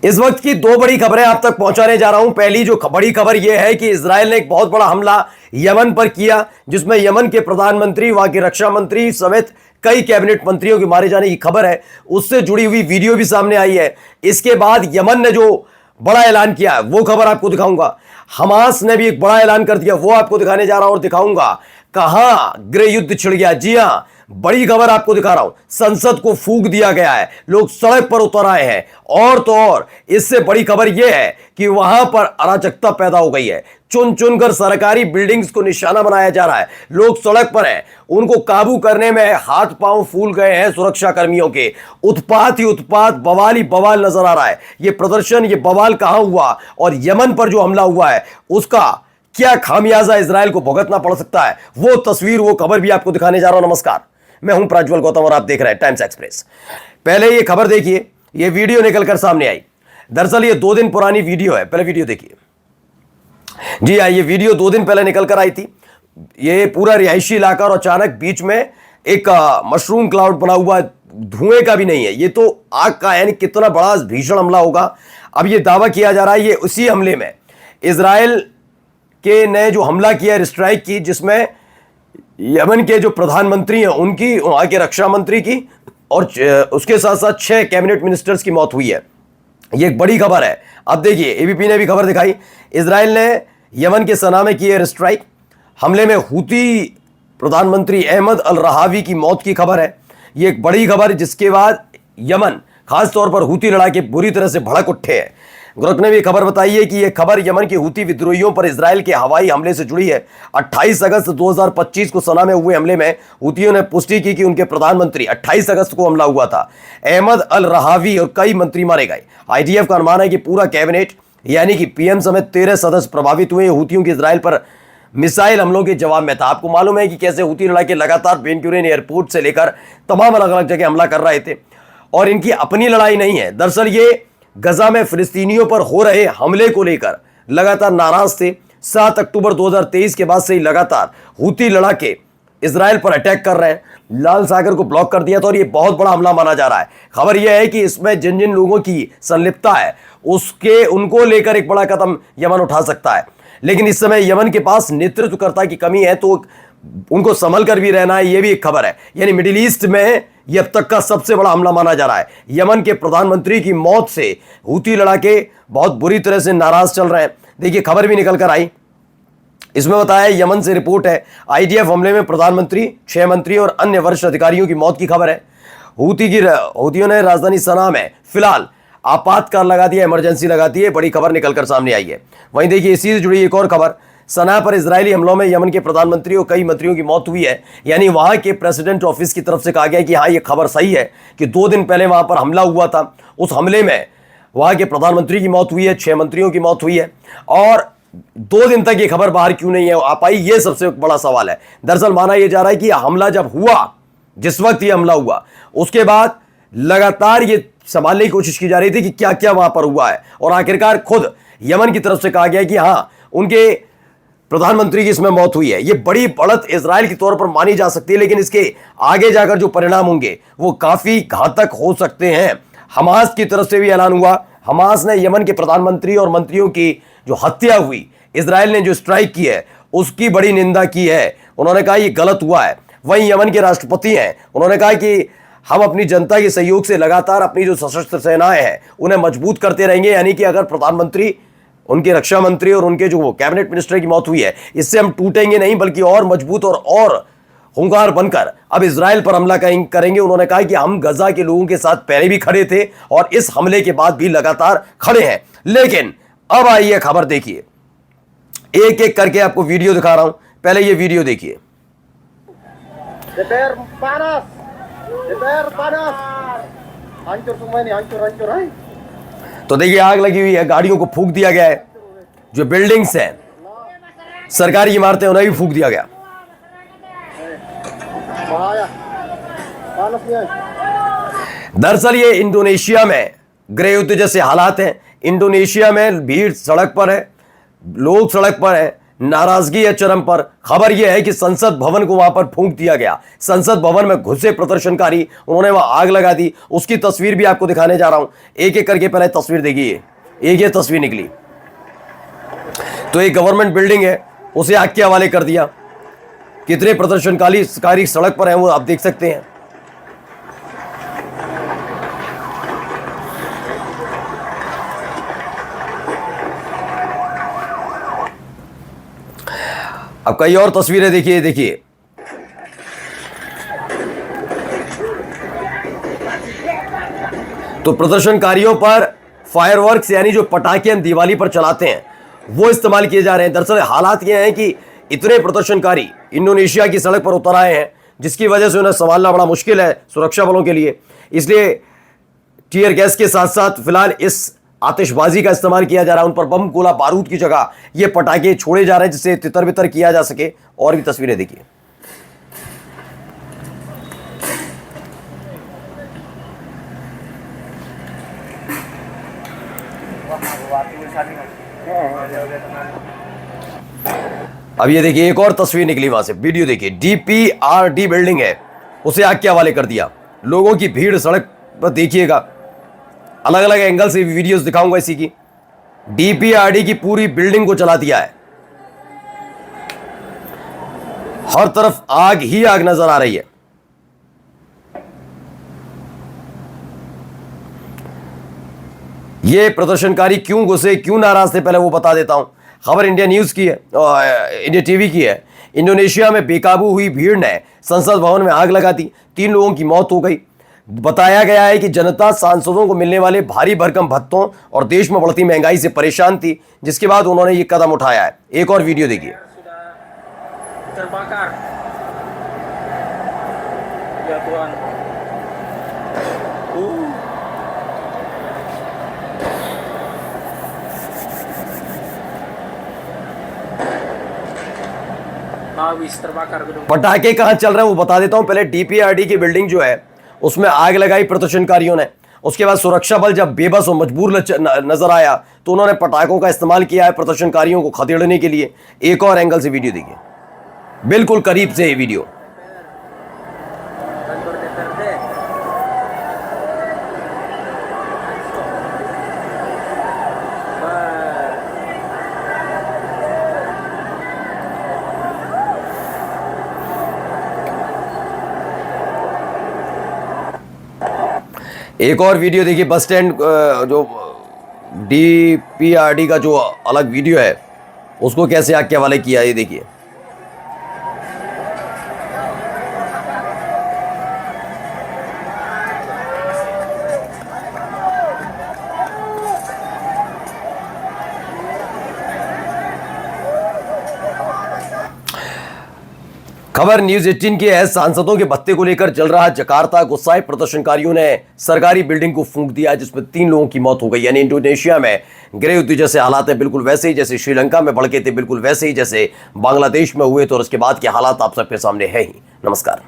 इस वक्त की दो बड़ी खबरें आप तक पहुंचाने जा रहा हूं। पहली जो बड़ी खबर यह है कि इजराइल ने एक बहुत बड़ा हमला यमन पर किया, जिसमें यमन के प्रधानमंत्री, वहां के रक्षा मंत्री समेत कई कैबिनेट मंत्रियों के मारे जाने की खबर है। उससे जुड़ी हुई वीडियो भी सामने आई है। इसके बाद यमन ने जो बड़ा ऐलान किया है वो खबर आपको दिखाऊंगा। हमास ने भी एक बड़ा ऐलान कर दिया, वो आपको दिखाने जा रहा हूं और दिखाऊंगा कहां गृह युद्ध छिड़ गया। जी हां, बड़ी खबर आपको दिखा रहा हूं। संसद को फूंक दिया गया है, लोग सड़क पर उतर आए हैं। और तो और इससे बड़ी खबर यह है कि वहां पर अराजकता पैदा हो गई है। चुन चुनकर सरकारी बिल्डिंग्स को निशाना बनाया जा रहा है। लोग सड़क पर हैं, उनको काबू करने में हाथ पांव फूल गए हैं सुरक्षा कर्मियों के। उत्पात ही उत्पात, बवाल ही बवाल नजर आ रहा है। यह प्रदर्शन, यह बवाल कहां हुआ और यमन पर जो हमला हुआ है उसका क्या खामियाजा इजराइल को भुगतना पड़ सकता है, वो तस्वीर, वो खबर भी आपको दिखाने जा रहा हूं। नमस्कार, मैं हूं प्रज्वल गौतम और आप देख रहे हैं टाइम्स एक्सप्रेस। पहले ये खबर देखिए, ये वीडियो निकलकर सामने आई। दरअसल ये 2 दिन पुरानी वीडियो है। पहले वीडियो देखिए। जी हाँ, ये वीडियो 2 दिन पहले निकलकर आई थी। ये पूरा रिहायशी इलाका और अचानक बीच में एक मशरूम क्लाउड बना हुआ, धुएं का भी नहीं है, ये तो आग का, यानी कितना बड़ा भीषण हमला होगा। अब ये दावा किया जा रहा है ये उसी हमले में इजराइल के ने जो हमला किया, स्ट्राइक की, जिसमें यमन के जो प्रधानमंत्री हैं उनकी, वहां के रक्षा मंत्री की और उसके साथ साथ 6 कैबिनेट मिनिस्टर्स की मौत हुई है। ये एक बड़ी खबर है। अब देखिए, एबीपी ने भी खबर दिखाई, इजराइल ने यमन के सना में की एयर स्ट्राइक। हमले में हूती प्रधानमंत्री अहमद अल रहावी की मौत की खबर है। ये एक बड़ी खबर, जिसके बाद यमन खासतौर पर हूती लड़ाके पूरी तरह से भड़क उठे हैं। गुरक ने भी खबर बताई है कि यह खबर यमन के हूती विद्रोहियों पर इजराइल के हवाई हमले से जुड़ी है। 28 अगस्त 2025 को सना में हुए हमले में हूतियों ने पुष्टि की कि उनके प्रधानमंत्री, 28 अगस्त को हमला हुआ था, अहमद अल रहावी और कई मंत्री मारे गए। आईडीएफ का अनुमान है कि पूरा कैबिनेट यानी कि पीएम समेत 13 सदस्य प्रभावित हुए। हूतियों के इजराइल पर मिसाइल हमलों के जवाब में था। आपको मालूम है कि कैसे हूती लड़ाके लगातार बेन गुरियन एयरपोर्ट से लेकर तमाम अलग अलग जगह हमला कर रहे थे और इनकी अपनी लड़ाई नहीं है। दरअसल ये गजा में फिलिस्तीनियों पर हो रहे हमले को लेकर लगातार नाराज थे। 7 अक्टूबर 2023 के बाद से ही लगातार हूती लड़ाके इजराइल पर अटैक कर रहे हैं। लाल सागर को ब्लॉक कर दिया था और यह बहुत बड़ा हमला माना जा रहा है। खबर यह है कि इसमें जिन जिन लोगों की संलिप्तता है उनको लेकर एक बड़ा कदम यमन उठा सकता है। लेकिन इस समय यमन के पास नेतृत्वकर्ता की कमी है, तो उनको संभल कर भी रहना है, यह भी एक खबर है। यानी मिडिल ईस्ट में यह अब तक का सबसे बड़ा हमला माना जा रहा है। यमन के प्रधानमंत्री की मौत से हूती लड़ाके बहुत बुरी तरह से नाराज चल रहे हैं। देखिए, खबर भी निकल कर आई, इसमें बताया, यमन से रिपोर्ट है, आईडीएफ हमले में प्रधानमंत्री, 6 मंत्री और अन्य वरिष्ठ अधिकारियों की मौत की खबर है। हूतियों ने राजधानी सना में फिलहाल आपातकाल लगा दिया, इमरजेंसी लगा दी है। बड़ी खबर निकलकर सामने आई है। वहीं देखिए, इसी से जुड़ी एक और खबर, सना पर इजरायली हमलों में यमन के प्रधानमंत्री और कई मंत्रियों की मौत हुई है। यानी वहां के प्रेसिडेंट ऑफिस की तरफ से कहा गया कि हाँ, यह खबर सही है कि 2 दिन पहले वहां पर हमला हुआ था। उस हमले में वहां के प्रधानमंत्री की मौत हुई है, 6 मंत्रियों की मौत हुई है। और 2 दिन तक ये खबर बाहर क्यों नहीं आ पाई, यह सबसे बड़ा सवाल है। दरअसल माना यह जा रहा है कि हमला जब हुआ, जिस वक्त यह हमला हुआ, उसके बाद लगातार ये संभालने की कोशिश की जा रही थी कि क्या क्या वहां पर हुआ है। और आखिरकार खुद यमन की तरफ से कहा गया कि हाँ, उनके प्रधानमंत्री की इसमें मौत हुई है। यह बड़ी बढ़त इजराइल के तौर पर मानी जा सकती है, लेकिन इसके आगे जाकर जो परिणाम होंगे वो काफी घातक हो सकते हैं। हमास की तरफ से भी ऐलान हुआ। हमास ने यमन के प्रधानमंत्री और मंत्रियों की जो हत्या हुई, इजराइल ने जो स्ट्राइक की है, उसकी बड़ी निंदा की है। उन्होंने कहा यह गलत हुआ है। वहीं यमन के राष्ट्रपति हैं, उन्होंने कहा कि हम अपनी जनता के सहयोग से लगातार अपनी जो सशस्त्र सेनाएं हैं उन्हें मजबूत करते रहेंगे। यानी कि अगर प्रधानमंत्री, उनके रक्षा मंत्री और उनके जो कैबिनेट मिनिस्टर की मौत हुई है, इससे हम टूटेंगे नहीं, बल्कि और मजबूत और हुंकार बनकर अब इजराइल पर हमला करेंगे। उन्होंने कहा कि हम गजा के लोगों के साथ पहले भी खड़े थे और इस हमले के बाद भी लगातार खड़े हैं। लेकिन अब आइए खबर देखिए, एक एक करके आपको वीडियो दिखा रहा हूं। पहले ये वीडियो देखिए। तो देखिए, आग लगी हुई है, गाड़ियों को फूंक दिया गया है, जो बिल्डिंग्स हैं, सरकारी इमारतें, उन्हें भी फूंक दिया गया। दरअसल ये इंडोनेशिया में गृह युद्ध जैसे हालात हैं। इंडोनेशिया में भीड़ सड़क पर है, लोग सड़क पर हैं, नाराजगी है चरम पर। खबर यह है कि संसद भवन को वहां पर फूंक दिया गया। संसद भवन में घुसे प्रदर्शनकारी, उन्होंने वहां आग लगा दी। उसकी तस्वीर भी आपको दिखाने जा रहा हूं, एक एक करके। पहले तस्वीर देखिए, एक ये तस्वीर निकली तो एक गवर्नमेंट बिल्डिंग है, उसे आग के हवाले कर दिया। कितने प्रदर्शनकारी सड़क पर हैं वो आप देख सकते हैं। अब कई और तस्वीरें देखिए, देखिए तो प्रदर्शनकारियों पर फायरवर्क्स यानी जो पटाखे हम दिवाली पर चलाते हैं वो इस्तेमाल किए जा रहे हैं। दरअसल हालात ये हैं कि इतने प्रदर्शनकारी इंडोनेशिया की सड़क पर उतर आए हैं, जिसकी वजह से उन्हें संभालना बड़ा मुश्किल है सुरक्षा बलों के लिए। इसलिए टीयर गैस के साथ साथ फिलहाल इस आतिशबाजी का इस्तेमाल किया जा रहा है। उन पर बम, गोला बारूद की जगह ये पटाखे छोड़े जा रहे हैं जिससे तितर बितर किया जा सके। और भी तस्वीरें देखिए। अब ये देखिए एक और तस्वीर निकली वहां से, वीडियो देखिए। डीपीआरडी बिल्डिंग है, उसे आग के हवाले कर दिया। लोगों की भीड़ सड़क पर देखिएगा, अलग अलग एंगल से वीडियोस दिखाऊंगा इसी की। डीपीआरडी की पूरी बिल्डिंग को जला दिया है, हर तरफ आग ही आग नजर आ रही है। ये प्रदर्शनकारी क्यों घुसे, क्यों नाराज थे, पहले वो बता देता हूं। खबर इंडिया न्यूज की है, इंडिया टीवी की है। इंडोनेशिया में बेकाबू हुई भीड़ ने संसद भवन में आग लगा दी, 3 लोगों की मौत हो गई। बताया गया है कि जनता सांसदों को मिलने वाले भारी भरकम भत्तों और देश में बढ़ती महंगाई से परेशान थी, जिसके बाद उन्होंने ये कदम उठाया है। एक और वीडियो देखिए। पटाखे कहां चल रहे हैं वो बता देता हूं। पहले डीपीआरडी की बिल्डिंग जो है उसमें आग लगाई प्रदर्शनकारियों ने। उसके बाद सुरक्षा बल जब बेबस और मजबूर नजर आया तो उन्होंने पटाखों का इस्तेमाल किया है प्रदर्शनकारियों को खदेड़ने के लिए। एक और एंगल से वीडियो देखिए, बिल्कुल करीब से ये वीडियो। एक और वीडियो देखिए, बस स्टैंड जो डीपीआरडी का जो अलग वीडियो है उसको कैसे आग के हवाले किया, ये देखिए। खबर न्यूज 18 की है। सांसदों के भत्ते को लेकर जल रहा जकार्ता, गुस्साए प्रदर्शनकारियों ने सरकारी बिल्डिंग को फूंक दिया, जिसमें 3 लोगों की मौत हो गई। यानी इंडोनेशिया में गृह युद्ध जैसे हालात हैं, बिल्कुल वैसे ही जैसे श्रीलंका में भड़के थे, बिल्कुल वैसे ही जैसे बांग्लादेश में हुए थे, और उसके बाद के हालात आप सबके सामने है ही। नमस्कार।